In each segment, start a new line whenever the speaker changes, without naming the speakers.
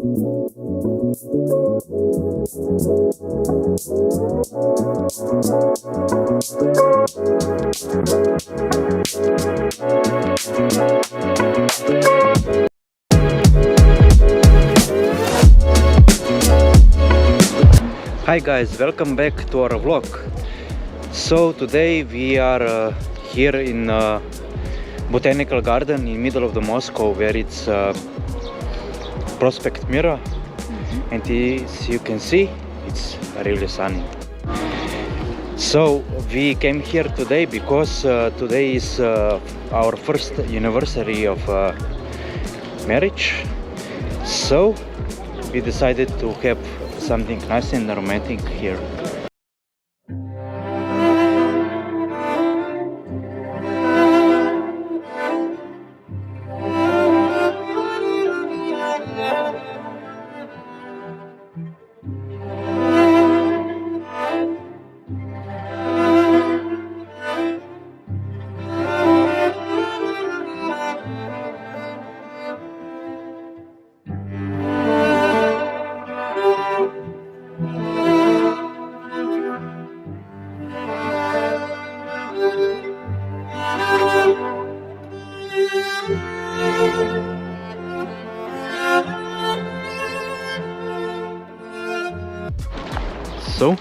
Hi guys, welcome back to our vlog. So today we are here in botanical garden in middle of the Moscow, where it's Prospect Mira, and as you can see, it's really sunny. So we came here today because today is our first anniversary of marriage. So we decided to have something nice and romantic here. So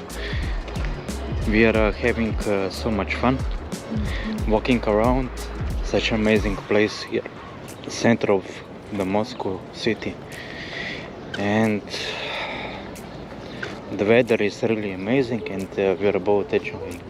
we are having so much fun walking around such amazing place here, the center of the Moscow city, and the weather is really amazing, and we are both enjoying.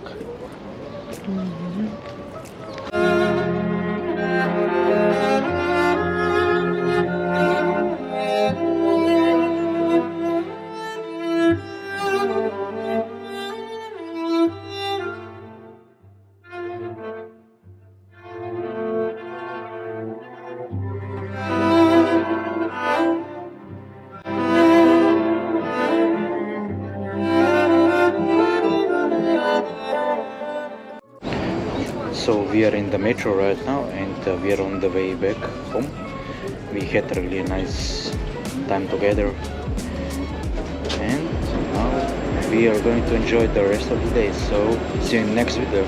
So we are in the metro right now, and we are on the way back home. We had a really nice time together, and now we are going to enjoy the rest of the day. So see you in the next video.